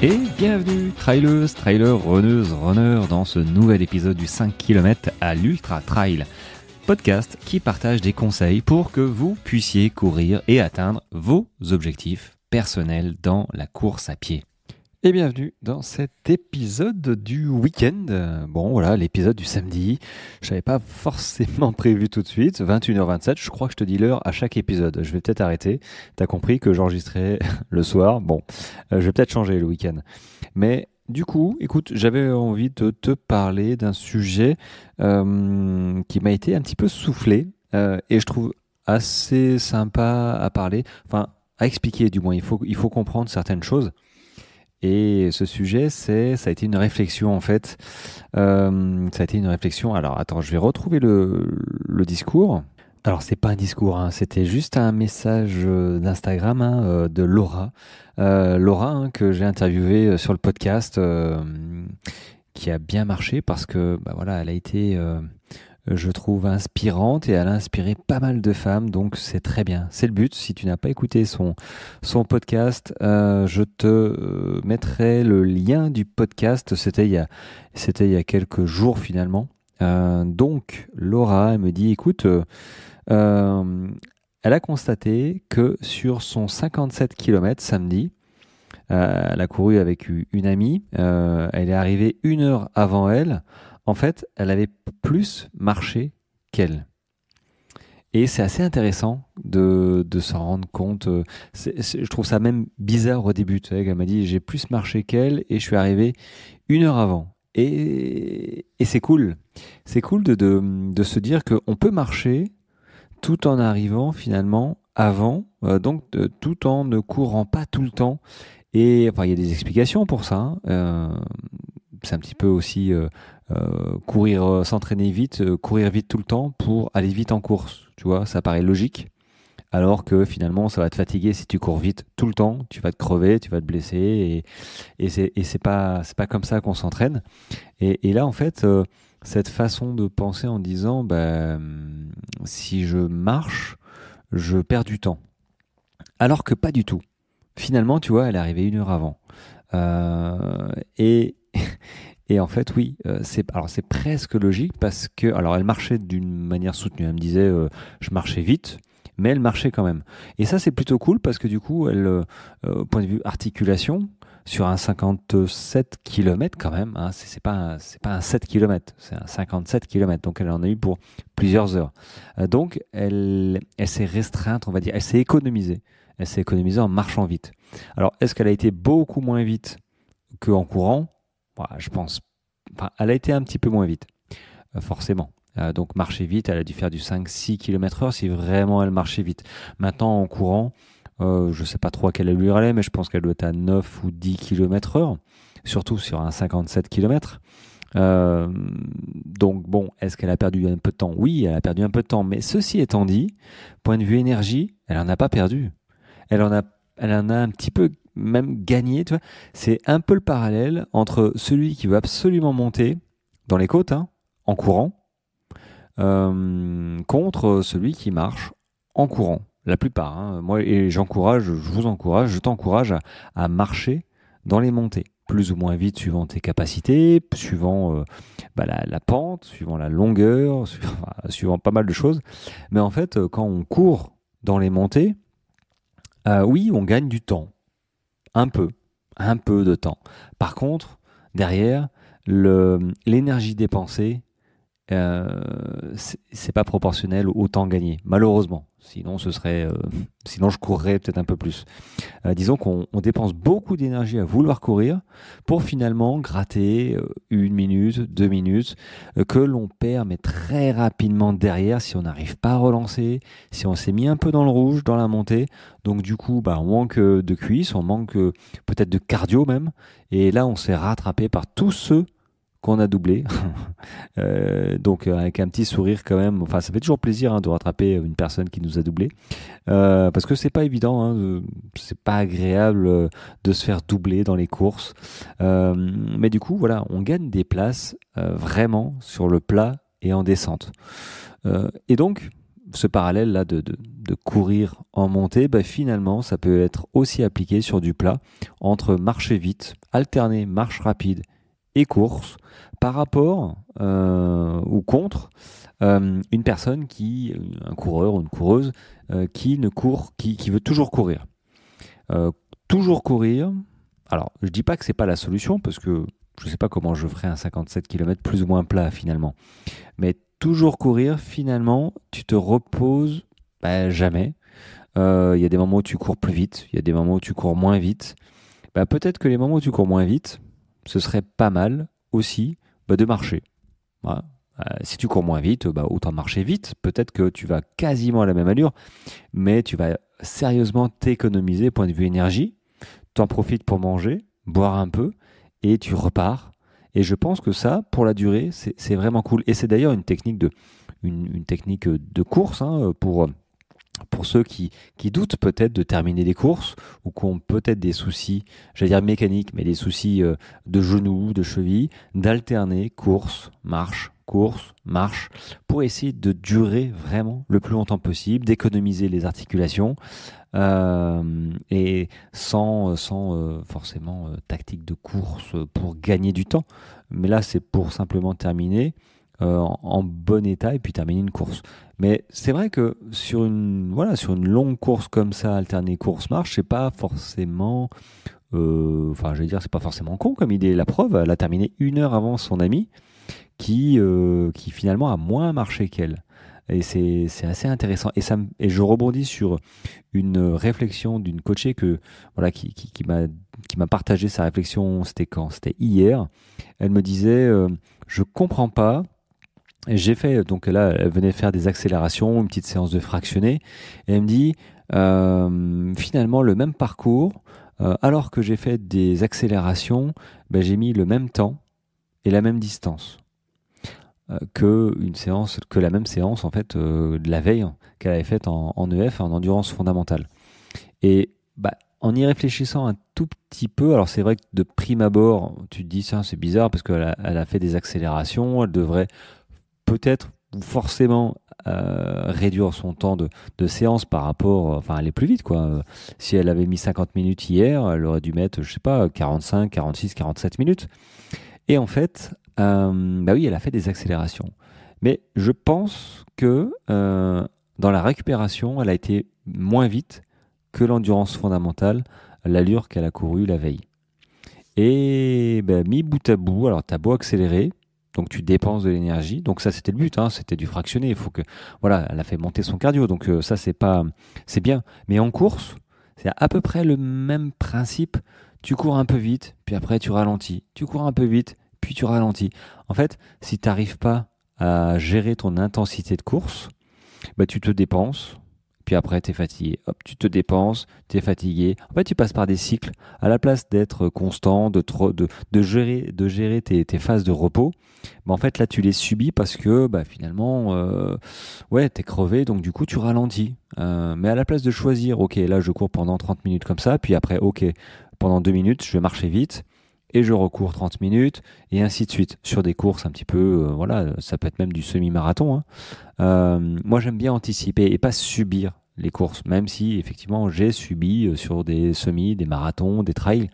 Et bienvenue, traileuses, trailers, runneuses, runners, dans ce nouvel épisode du 5 km à l'Ultra Trail, podcast qui partage des conseils pour que vous puissiez courir et atteindre vos objectifs personnels dans la course à pied. Et bienvenue dans cet épisode du week-end. Bon voilà, l'épisode du samedi. Je n'avais pas forcément prévu tout de suite. 21h27, je crois que je te dis l'heure à chaque épisode. Je vais peut-être arrêter. T'as compris que j'enregistrais le soir. Bon, je vais peut-être changer le week-end. Mais du coup, écoute, j'avais envie de te parler d'un sujet qui m'a été un petit peu soufflé et je trouve assez sympa à parler, enfin à expliquer du moins. Il faut comprendre certaines choses. Et ce sujet, ça a été une réflexion en fait. Ça a été une réflexion. Alors attends, je vais retrouver le discours. Alors c'est pas un discours, hein, c'était juste un message d'Instagram de Laura. Laura que j'ai interviewée sur le podcast, qui a bien marché parce que voilà, elle a été, je trouve, inspirante et elle a inspiré pas mal de femmes, donc c'est très bien. C'est le but. Si tu n'as pas écouté son podcast, je te mettrai le lien du podcast. C'était il y a quelques jours finalement. Donc Laura, elle me dit, écoute, elle a constaté que sur son 57 km samedi, elle a couru avec une amie, elle est arrivée 1 heure avant elle. En fait, elle avait plus marché qu'elle. Et c'est assez intéressant de s'en rendre compte. Je trouve ça même bizarre au début. Tu sais, elle m'a dit, j'ai plus marché qu'elle et je suis arrivé 1 heure avant. Et c'est cool. C'est cool de se dire qu'on peut marcher tout en arrivant finalement avant, tout en ne courant pas tout le temps. Et enfin, il y a des explications pour ça. C'est un petit peu aussi courir, s'entraîner vite, courir vite tout le temps pour aller vite en course. Tu vois, ça paraît logique. Alors que finalement, ça va te fatiguer si tu cours vite tout le temps. Tu vas te crever, tu vas te blesser. Et c'est pas comme ça qu'on s'entraîne. Et là, en fait, cette façon de penser en disant, si je marche, je perds du temps. Alors que pas du tout. Finalement, tu vois, elle est arrivée 1 heure avant. Et en fait, oui, c'est presque logique parce que, alors, elle marchait d'une manière soutenue. Elle me disait, je marchais vite, mais elle marchait quand même. Et ça, c'est plutôt cool parce que du coup, elle, au point de vue articulation, sur un 57 km quand même, hein, c'est pas un 7 km, c'est un 57 km. Donc, elle en a eu pour plusieurs heures. Donc, elle s'est restreinte, on va dire, elle s'est économisée. Elle s'est économisée en marchant vite. Alors, est-ce qu'elle a été beaucoup moins vite qu'en courant ? Voilà, je pense. Enfin, elle a été un petit peu moins vite, forcément. Donc, marcher vite, elle a dû faire du 5-6 km/h si vraiment elle marchait vite. Maintenant, en courant, je ne sais pas trop à quelle allure elle est, mais je pense qu'elle doit être à 9 ou 10 km/h, surtout sur un 57 km. Donc, bon, est-ce qu'elle a perdu un peu de temps ? Oui, elle a perdu un peu de temps. Mais ceci étant dit, point de vue énergie, elle n'en a pas perdu. Elle en a un petit peu même gagné, tu vois. C'est un peu le parallèle entre celui qui veut absolument monter dans les côtes, hein, en courant, contre celui qui marche en courant. La plupart, hein. Moi, et je t'encourage à marcher dans les montées, plus ou moins vite suivant tes capacités, suivant la pente, suivant la longueur, suivant pas mal de choses. Mais en fait, quand on court dans les montées, oui, on gagne du temps. Un peu de temps. Par contre, derrière, l'énergie dépensée, c'est pas proportionnel au temps gagné, malheureusement. Sinon, sinon je courrais peut-être un peu plus. Disons qu'on dépense beaucoup d'énergie à vouloir courir pour finalement gratter 1 minute, 2 minutes, que l'on perd mais très rapidement derrière si on n'arrive pas à relancer, si on s'est mis un peu dans le rouge dans la montée. Donc du coup, on manque de cuisses, on manque peut-être de cardio même. Et là, on s'est rattrapé par tous ceux qu'on a doublé. Donc avec un petit sourire quand même. Enfin, ça fait toujours plaisir de rattraper une personne qui nous a doublé. Parce que c'est pas évident, c'est pas agréable de se faire doubler dans les courses. Mais du coup, voilà, on gagne des places vraiment sur le plat et en descente. Et donc, ce parallèle-là de courir en montée, finalement, ça peut être aussi appliqué sur du plat, entre marcher vite, alterner marche rapide et course, par rapport ou contre une personne un coureur ou une coureuse, qui veut toujours courir. Toujours courir, alors je dis pas que c'est pas la solution, parce que je sais pas comment je ferai un 57 km plus ou moins plat finalement, mais toujours courir, finalement, tu te reposes jamais. Il y a des moments où tu cours plus vite, il y a des moments où tu cours moins vite. Peut-être que les moments où tu cours moins vite, ce serait pas mal aussi de marcher. Voilà. Si tu cours moins vite, autant marcher vite. Peut-être que tu vas quasiment à la même allure, mais tu vas sérieusement t'économiser point de vue énergie. T'en profites pour manger, boire un peu, et tu repars. Et je pense que ça, pour la durée, c'est vraiment cool. Et c'est d'ailleurs une technique de course, hein, pour ceux qui doutent peut-être de terminer des courses, ou qui ont peut-être des soucis, j'allais dire mécaniques, mais des soucis de genoux, de chevilles, d'alterner course, marche, pour essayer de durer vraiment le plus longtemps possible, d'économiser les articulations, et sans forcément tactique de course pour gagner du temps. Mais là, c'est pour simplement terminer en bon état et puis terminer une course. Mais c'est vrai que sur une longue course comme ça, alterner course-marche, c'est pas forcément, c'est pas forcément con comme idée. La preuve, elle a terminé 1 heure avant son ami qui finalement a moins marché qu'elle. Et c'est assez intéressant. Et je rebondis sur une réflexion d'une coachée qui m'a partagé sa réflexion. C'était quand? C'était hier. Elle me disait, je comprends pas. Et j'ai fait, donc là, elle venait faire des accélérations, une petite séance de fractionné. Et elle me dit, finalement, le même parcours, alors que j'ai fait des accélérations, j'ai mis le même temps et la même distance que la même séance en fait de la veille qu'elle avait faite en EF, en endurance fondamentale. Et en y réfléchissant un tout petit peu, alors c'est vrai que de prime abord, tu te dis ça, c'est bizarre parce qu'elle a fait des accélérations, elle devrait peut-être forcément réduire son temps de séance par rapport, aller plus vite quoi. Si elle avait mis 50 minutes hier, elle aurait dû mettre, je sais pas, 45, 46, 47 minutes. Et en fait, oui, elle a fait des accélérations. Mais je pense que dans la récupération, elle a été moins vite que l'endurance fondamentale, l'allure qu'elle a courue la veille. Et mis bout à bout, alors t'as beau accélérer, donc tu dépenses de l'énergie. Donc ça, c'était le but, hein, c'était du fractionné. Il faut que, elle a fait monter son cardio. Donc ça, c'est bien. Mais en course, c'est à peu près le même principe. Tu cours un peu vite, puis après tu ralentis. Tu cours un peu vite, puis tu ralentis. En fait, si tu n'arrives pas à gérer ton intensité de course, tu te dépenses, puis après tu es fatigué. Hop, tu te dépenses, tu es fatigué. En fait, tu passes par des cycles. À la place d'être constant, de gérer tes phases de repos, en fait, là, tu les subis parce que finalement, tu es crevé, donc du coup, tu ralentis. Mais à la place de choisir, ok, là, je cours pendant 30 minutes comme ça, puis après, ok, pendant 2 minutes, je vais marcher vite, et je recours 30 minutes, et ainsi de suite, sur des courses un petit peu, ça peut être même du semi-marathon. Hein. Moi, j'aime bien anticiper et pas subir les courses, même si, effectivement, j'ai subi sur des semis, des marathons, des trails.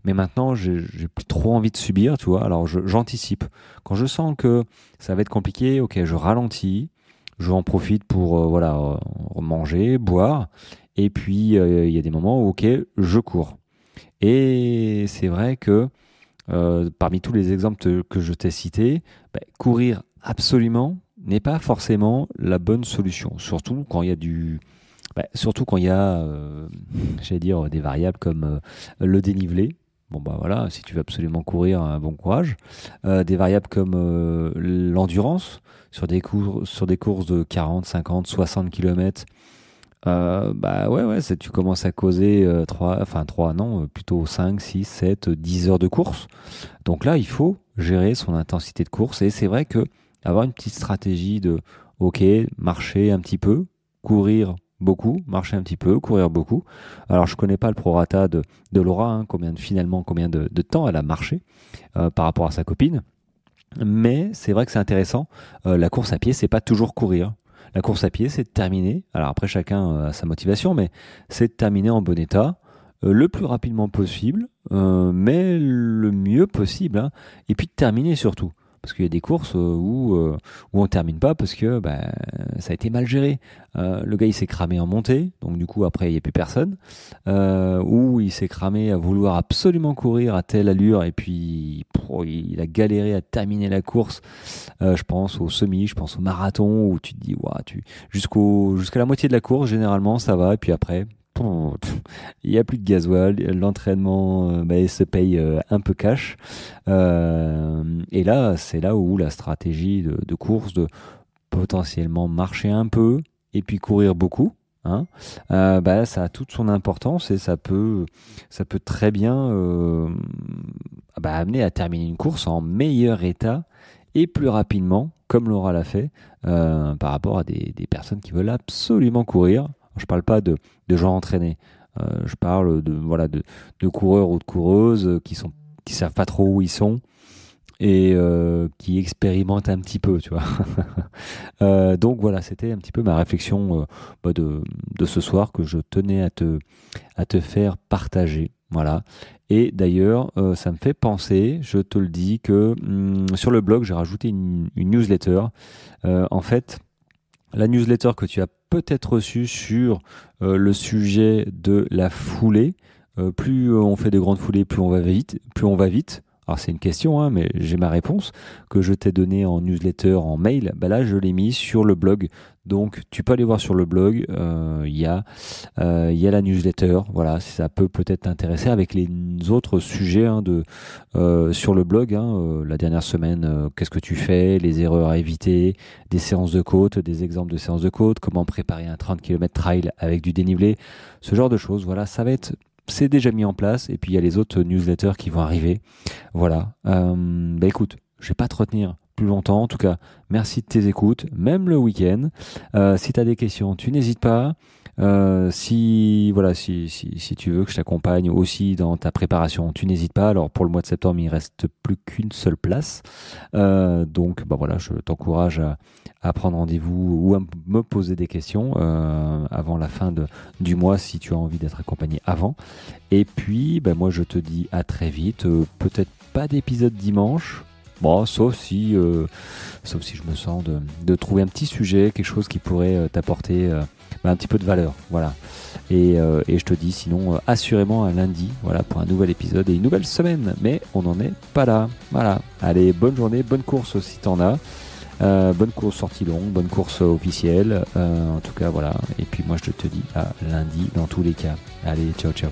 Mais maintenant, j'ai plus trop envie de subir, tu vois. Alors, j'anticipe. Quand je sens que ça va être compliqué, ok, je ralentis, je en profite pour, manger, boire, et puis, il y a des moments où, ok, je cours. Et c'est vrai que parmi tous les exemples que je t'ai cités, courir absolument n'est pas forcément la bonne solution. Surtout quand il y a j'allais dire, des variables comme le dénivelé. Bon si tu veux absolument courir, bon courage. Des variables comme l'endurance sur des courses de 40, 50, 60 km. Tu commences à causer 5, 6, 7, 10 heures de course. Donc là, il faut gérer son intensité de course. Et c'est vrai que avoir une petite stratégie de, ok, marcher un petit peu, courir beaucoup, marcher un petit peu, courir beaucoup. Alors, je connais pas le prorata de Laura, hein, combien de temps elle a marché par rapport à sa copine. Mais c'est vrai que c'est intéressant. La course à pied, c'est pas toujours courir. La course à pied, c'est de terminer. Alors après, chacun a sa motivation, mais c'est de terminer en bon état, le plus rapidement possible, mais le mieux possible, hein. Et puis de terminer surtout. Parce qu'il y a des courses où on termine pas parce que ça a été mal géré. Le gars il s'est cramé en montée, donc du coup après il n'y a plus personne. Ou il s'est cramé à vouloir absolument courir à telle allure et puis il a galéré à terminer la course. Je pense au semi, je pense au marathon où tu te dis ouah, jusqu'à la moitié de la course généralement ça va et puis après il n'y a plus de gasoil, l'entraînement se paye un peu cash. Et là, c'est là où la stratégie de course, de potentiellement marcher un peu et puis courir beaucoup, hein, ça a toute son importance et ça peut très bien amener à terminer une course en meilleur état et plus rapidement, comme Laura l'a fait, par rapport à des personnes qui veulent absolument courir. Je parle pas de gens entraînés. Je parle de coureurs ou de coureuses qui savent pas trop où ils sont et qui expérimentent un petit peu, tu vois. Donc voilà, c'était un petit peu ma réflexion de ce soir que je tenais à te faire partager. Voilà. Et d'ailleurs, ça me fait penser, je te le dis, que sur le blog, j'ai rajouté une newsletter. En fait, la newsletter que tu as peut-être reçue sur le sujet de la foulée. Plus on fait de grandes foulées, plus on va vite. Alors c'est une question, hein, mais j'ai ma réponse que je t'ai donnée en newsletter, en mail. Là, je l'ai mis sur le blog. Donc, tu peux aller voir sur le blog. Il y a la newsletter. Voilà, ça peut peut-être t'intéresser avec les autres sujets sur le blog. La dernière semaine, qu'est-ce que tu fais, les erreurs à éviter, des séances de côte, des exemples de séances de côte, comment préparer un 30 km trail avec du dénivelé, ce genre de choses. Voilà, c'est déjà mis en place et puis il y a les autres newsletters qui vont arriver. Voilà. Écoute, je vais pas te retenir plus longtemps. En tout cas, merci de tes écoutes, même le week-end. Si tu as des questions, tu n'hésites pas. Si tu veux que je t'accompagne aussi dans ta préparation, tu n'hésites pas. Alors pour le mois de septembre, il reste plus qu'une seule place. Donc je t'encourage à prendre rendez-vous ou à me poser des questions avant la fin du mois si tu as envie d'être accompagné avant. Et puis moi je te dis à très vite. Peut-être pas d'épisode dimanche. Bon, sauf si je me sens de trouver un petit sujet, quelque chose qui pourrait t'apporter un petit peu de valeur, voilà. Et je te dis sinon assurément à lundi, voilà, pour un nouvel épisode et une nouvelle semaine. Mais on n'en est pas là, voilà. Allez, bonne journée, bonne course si t'en as, bonne course sortie longue, bonne course officielle. En tout cas, voilà. Et puis moi je te dis à lundi dans tous les cas. Allez, ciao, ciao.